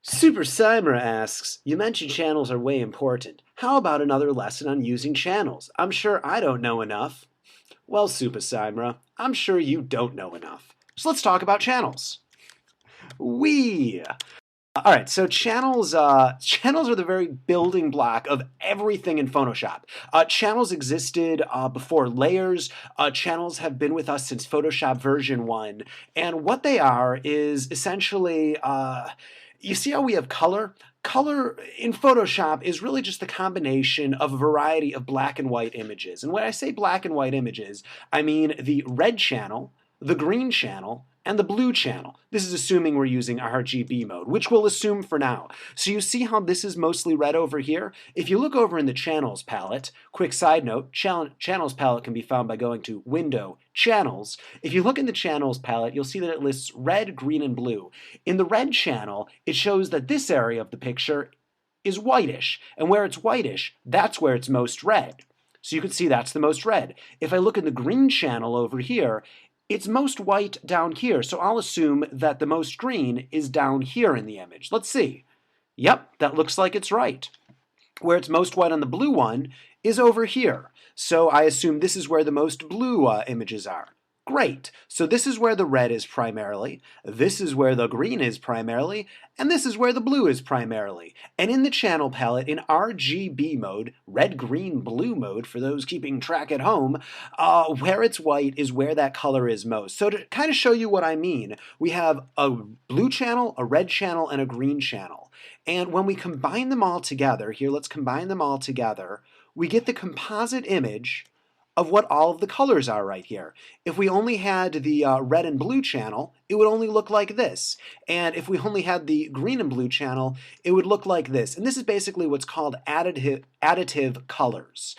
Super Cymra asks, you mentioned channels are way important. How about another lesson on using channels? I'm sure I don't know enough. Well, Super Cymra, I'm sure you don't know enough. So let's talk about channels. We. All right, so channels are the very building block of everything in Photoshop. Channels existed before layers. Channels have been with us since Photoshop version 1. And what they are is essentially, you see how we have color? Color in Photoshop is really just the combination of a variety of black and white images. And when I say black and white images, I mean the red channel, the green channel, and the blue channel. This is assuming we're using RGB mode, which we'll assume for now. So you see how this is mostly red over here? If you look over in the Channels palette, quick side note, Channels palette can be found by going to Window, Channels. If you look in the Channels palette, you'll see that it lists red, green, and blue. In the red channel, it shows that this area of the picture is whitish, and where it's whitish, that's where it's most red. So you can see that's the most red. If I look in the green channel over here, it's most white down here, so I'll assume that the most green is down here in the image. Let's see. Yep, that looks like it's right. Where it's most white on the blue one is over here, so I assume this is where the most blue images are. Great, so this is where the red is primarily, this is where the green is primarily, and this is where the blue is primarily. And in the channel palette, in RGB mode, red, green, blue mode, for those keeping track at home, where it's white is where that color is most. So to kind of show you what I mean, we have a blue channel, a red channel, and a green channel. And when we combine them all together, here let's combine them all together, we get the composite image of what all of the colors are right here. If we only had the red and blue channel, it would only look like this. And if we only had the green and blue channel, it would look like this. And this is basically what's called additive colors,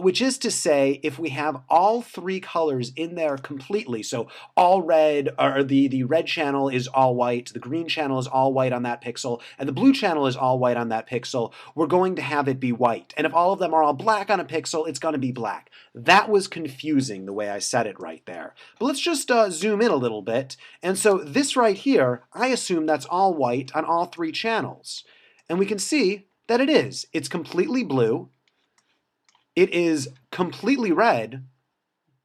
which is to say if we have all three colors in there completely, so all red, or the red channel is all white, the green channel is all white on that pixel, and the blue channel is all white on that pixel, we're going to have it be white. And if all of them are all black on a pixel, it's going to be black. That was confusing the way I said it right there. But let's just zoom in a little bit. And so this right here, I assume that's all white on all three channels. And we can see that it is. It's completely blue. It is completely red.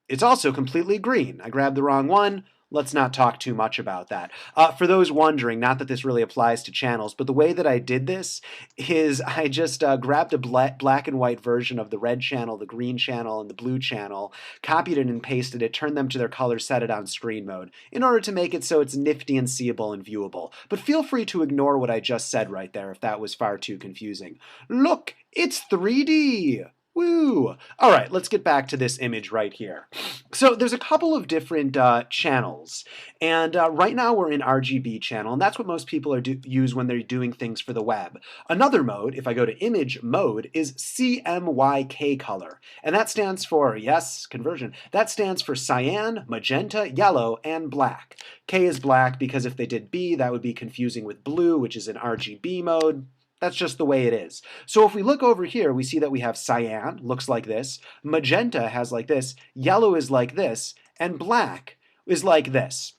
It's also completely green. I grabbed the wrong one. Let's not talk too much about that. For those wondering, not that this really applies to channels, but the way that I did this is I just grabbed a black and white version of the red channel, the green channel, and the blue channel, copied it and pasted it, turned them to their color, set it on screen mode, in order to make it so it's nifty and seeable and viewable. But feel free to ignore what I just said right there if that was far too confusing. Look, it's 3D! Woo! All right, let's get back to this image right here. So there's a couple of different channels, and right now we're in RGB channel, and that's what most people use when they're doing things for the web. Another mode, if I go to image mode, is CMYK color, and that stands for, yes, conversion, that stands for cyan, magenta, yellow, and black. K is black because if they did B, that would be confusing with blue, which is in RGB mode. That's just the way it is. So if we look over here, we see that we have cyan, looks like this, magenta has like this, yellow is like this, and black is like this.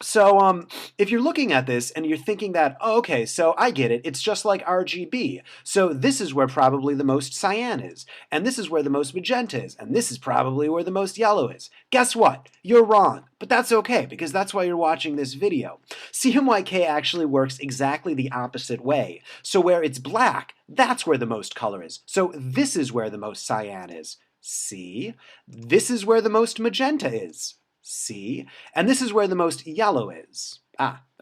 So if you're looking at this and you're thinking that, oh, okay, so I get it, it's just like RGB. So this is where probably the most cyan is, and this is where the most magenta is, and this is probably where the most yellow is. Guess what? You're wrong, but that's okay, because that's why you're watching this video. CMYK actually works exactly the opposite way. So where it's black, that's where the most color is. So this is where the most cyan is. See? This is where the most magenta is. See? And this is where the most yellow is.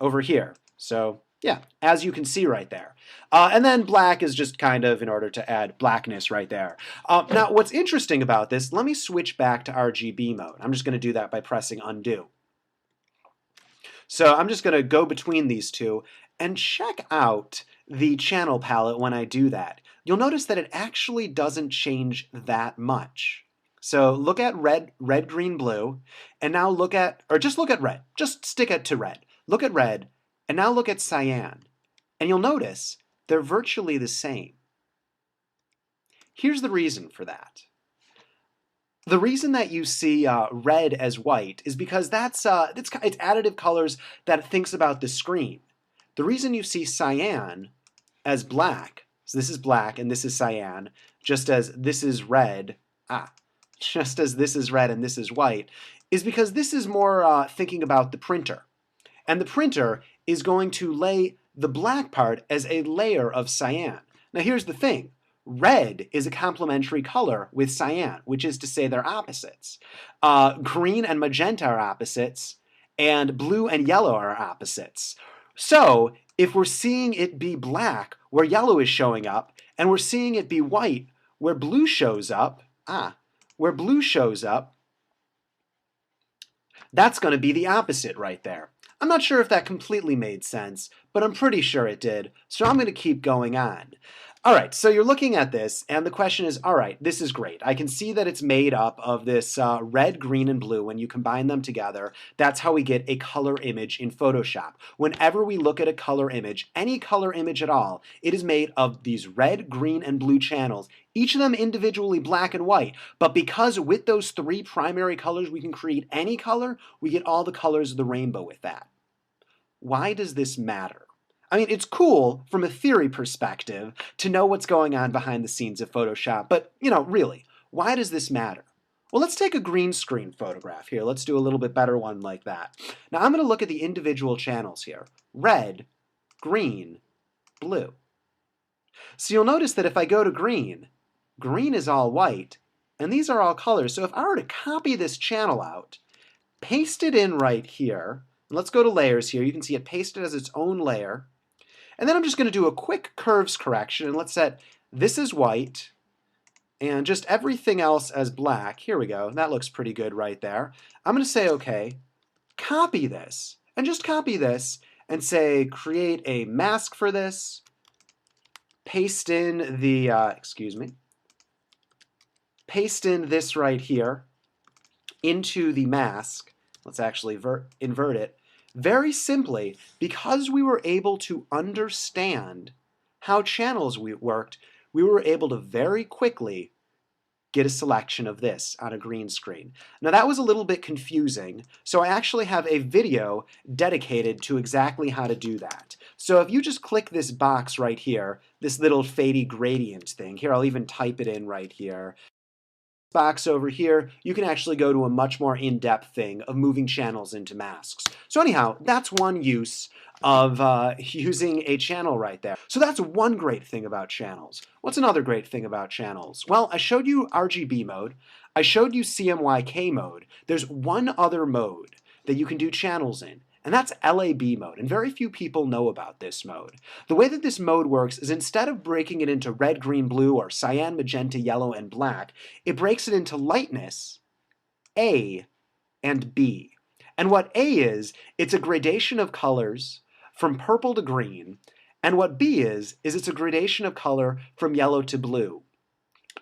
Over here. So, yeah, as you can see right there. And then black is just kind of in order to add blackness right there. Now, what's interesting about this, let me switch back to RGB mode. I'm just going to do that by pressing undo. So I'm just going to go between these two and check out the channel palette when I do that. You'll notice that it actually doesn't change that much. So look at red, green, blue, and now look at, or just look at red. Just stick it to red. Look at red, and now look at cyan. And you'll notice they're virtually the same. Here's the reason for that. The reason that you see red as white is because it's additive colors that it thinks about the screen. The reason you see cyan as black, so this is black and this is cyan, just as this is red, just as this is red and this is white, is because this is more thinking about the printer. And the printer is going to lay the black part as a layer of cyan. Now here's the thing. Red is a complementary color with cyan, which is to say they're opposites. Green and magenta are opposites, and blue and yellow are opposites. So if we're seeing it be black where yellow is showing up, and we're seeing it be white where blue shows up, that's going to be the opposite right there. I'm not sure if that completely made sense, but I'm pretty sure it did, so I'm going to keep going on. All right, so you're looking at this, and the question is, all right, this is great. I can see that it's made up of this red, green, and blue. When you combine them together, that's how we get a color image in Photoshop. Whenever we look at a color image, any color image at all, it is made of these red, green, and blue channels, each of them individually black and white. But because with those three primary colors we can create any color, we get all the colors of the rainbow with that. Why does this matter? I mean, it's cool from a theory perspective to know what's going on behind the scenes of Photoshop, but, really, why does this matter? Well, let's take a green screen photograph here. Let's do a little bit better one like that. Now, I'm going to look at the individual channels here. Red, green, blue. So you'll notice that if I go to green, green is all white, and these are all colors. So if I were to copy this channel out, paste it in right here, and let's go to layers here. You can see it pasted as its own layer. And then I'm just going to do a quick curves correction, and let's set this as white and just everything else as black. Here we go. That looks pretty good right there. I'm going to say OK, copy this, and just copy this and say create a mask for this, paste in the, paste in this right here into the mask. Let's actually invert it. Very simply, because we were able to understand how channels worked, we were able to very quickly get a selection of this on a green screen. Now that was a little bit confusing, so I actually have a video dedicated to exactly how to do that. So if you just click this box right here, this little fadey gradient thing, here I'll even type it in right here. Box over here, you can actually go to a much more in-depth thing of moving channels into masks. So anyhow, that's one use of using a channel right there. So that's one great thing about channels. What's another great thing about channels? Well, I showed you RGB mode. I showed you CMYK mode. There's one other mode that you can do channels in, and that's LAB mode, and very few people know about this mode. The way that this mode works is instead of breaking it into red, green, blue, or cyan, magenta, yellow, and black, it breaks it into lightness, A, and B. And what A is, it's a gradation of colors from purple to green, and what B is it's a gradation of color from yellow to blue.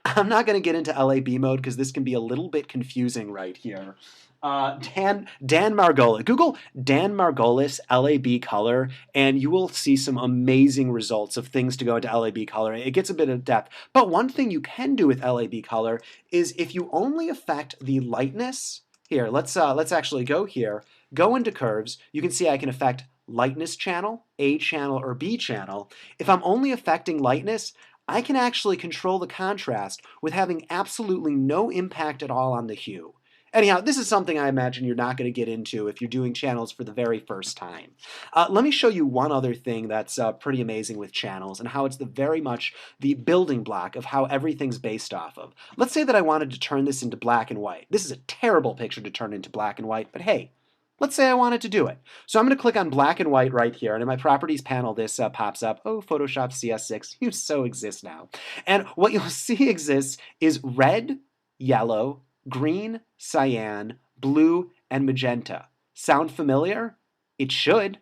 I'm not going to get into LAB mode because this can be a little bit confusing right here. Dan Margolis. Google Dan Margolis LAB color, and you will see some amazing results of things to go into LAB color. It gets a bit of depth, but one thing you can do with LAB color is if you only affect the lightness. Here, let's actually go here. Go into curves. You can see I can affect lightness channel, A channel, or B channel. If I'm only affecting lightness, I can actually control the contrast with having absolutely no impact at all on the hue. Anyhow, this is something I imagine you're not going to get into if you're doing channels for the very first time. Let me show you one other thing that's pretty amazing with channels and how it's very much the building block of how everything's based off of. Let's say that I wanted to turn this into black and white. This is a terrible picture to turn into black and white, but hey, let's say I wanted to do it. So I'm going to click on black and white right here, and in my properties panel this pops up. Oh, Photoshop CS6, you so exist now. And what you'll see exists is red, yellow, green, cyan, blue, and magenta. Sound familiar? It should.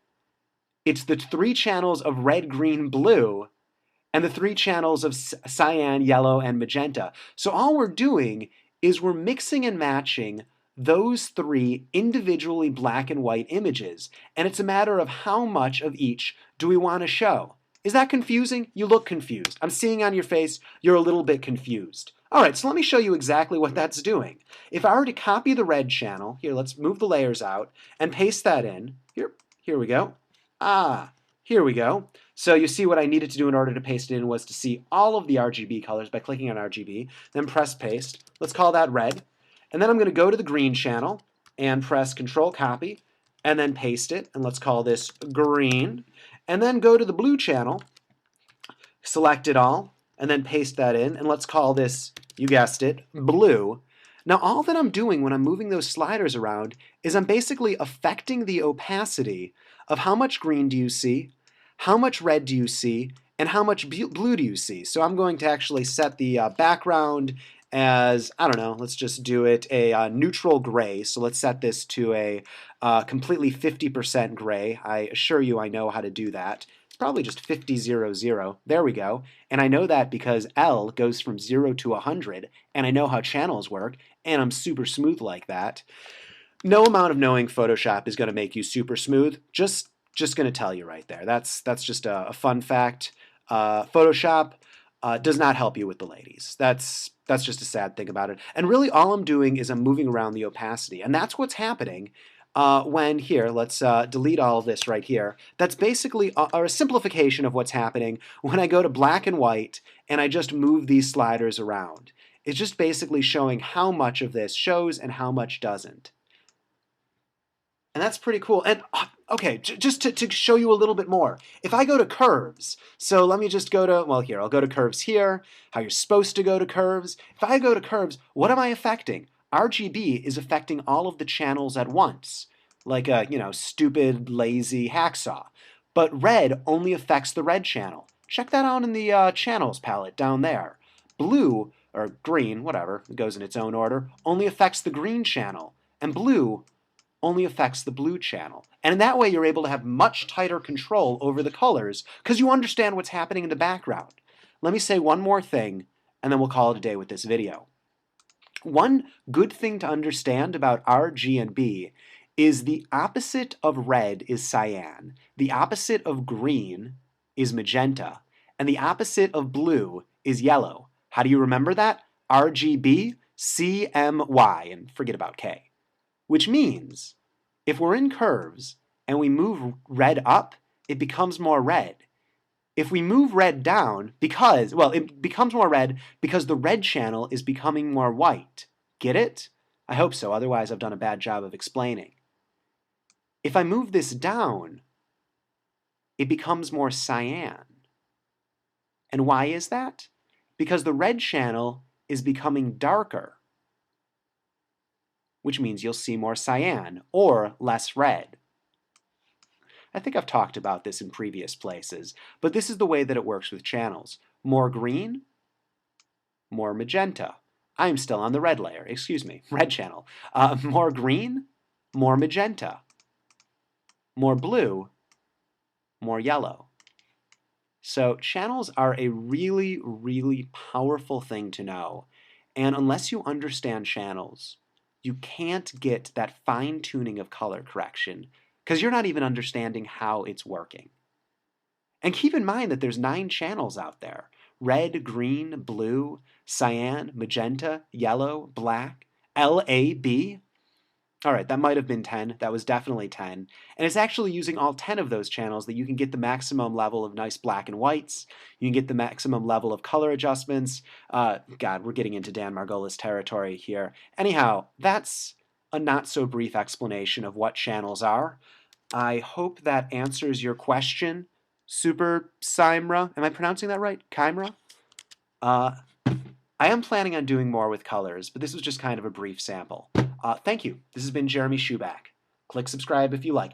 It's the three channels of red, green, blue, and the three channels of cyan, yellow, and magenta. So all we're doing is we're mixing and matching those three individually black and white images, and it's a matter of how much of each do we want to show. Is that confusing? You look confused. I'm seeing on your face you're a little bit confused. All right, so let me show you exactly what that's doing. If I were to copy the red channel, here, let's move the layers out and paste that in. Here we go. Here Here we go. So you see what I needed to do in order to paste it in was to see all of the RGB colors by clicking on RGB, then press paste. Let's call that red. And then I'm going to go to the green channel and press Control Copy and then paste it. And let's call this green. And then go to the blue channel, select it all, and then paste that in. And let's call this, you guessed it, blue. Now all that I'm doing when I'm moving those sliders around is I'm basically affecting the opacity of how much green do you see, how much red do you see, and how much blue do you see. So I'm going to actually set the background as, I don't know, let's just do it a neutral gray. So let's set this to a completely 50% gray. I assure you I know how to do that. It's probably just 50-0-0. There we go. And I know that because L goes from 0 to 100, and I know how channels work, and I'm super smooth like that. No amount of knowing Photoshop is going to make you super smooth. Just going to tell you right there. That's just a fun fact. Photoshop does not help you with the ladies. That's just a sad thing about it. And really all I'm doing is I'm moving around the opacity. And that's what's happening when here, let's delete all of this right here. That's basically a simplification of what's happening when I go to black and white and I just move these sliders around. It's just basically showing how much of this shows and how much doesn't. And that's pretty cool. And okay, just to show you a little bit more, if I go to curves, so let me just go to, well, here, I'll go to curves here, how you're supposed to go to curves. If I go to curves, what am I affecting? RGB is affecting all of the channels at once, like a, stupid, lazy hacksaw. But red only affects the red channel. Check that out in the channels palette down there. Blue, or green, whatever, it goes in its own order, only affects the green channel. And blue only affects the blue channel. And in that way, you're able to have much tighter control over the colors because you understand what's happening in the background. Let me say one more thing, and then we'll call it a day with this video. One good thing to understand about R, G, and B is the opposite of red is cyan, the opposite of green is magenta, and the opposite of blue is yellow. How do you remember that? RGB, CMY, and forget about K. Which means, if we're in curves and we move red up, it becomes more red. If we move red down, it becomes more red because the red channel is becoming more white. Get it? I hope so, otherwise I've done a bad job of explaining. If I move this down, it becomes more cyan. And why is that? Because the red channel is becoming darker, which means you'll see more cyan or less red. I think I've talked about this in previous places, but this is the way that it works with channels. More green, more magenta. I'm still on the red layer, red channel. More green, more magenta. More blue, more yellow. So channels are a really, really powerful thing to know. And unless you understand channels, you can't get that fine-tuning of color correction because you're not even understanding how it's working. And keep in mind that there's 9 channels out there. Red, green, blue, cyan, magenta, yellow, black, LAB. All right, that might have been 10. That was definitely 10. And it's actually using all 10 of those channels that you can get the maximum level of nice black and whites. You can get the maximum level of color adjustments. God, we're getting into Dan Margolis territory here. Anyhow, that's a not-so-brief explanation of what channels are. I hope that answers your question, Super Simra. Am I pronouncing that right? Chimera? I am planning on doing more with colors, but this was just kind of a brief sample. Thank you. This has been Jeremy Schuback. Click subscribe if you like.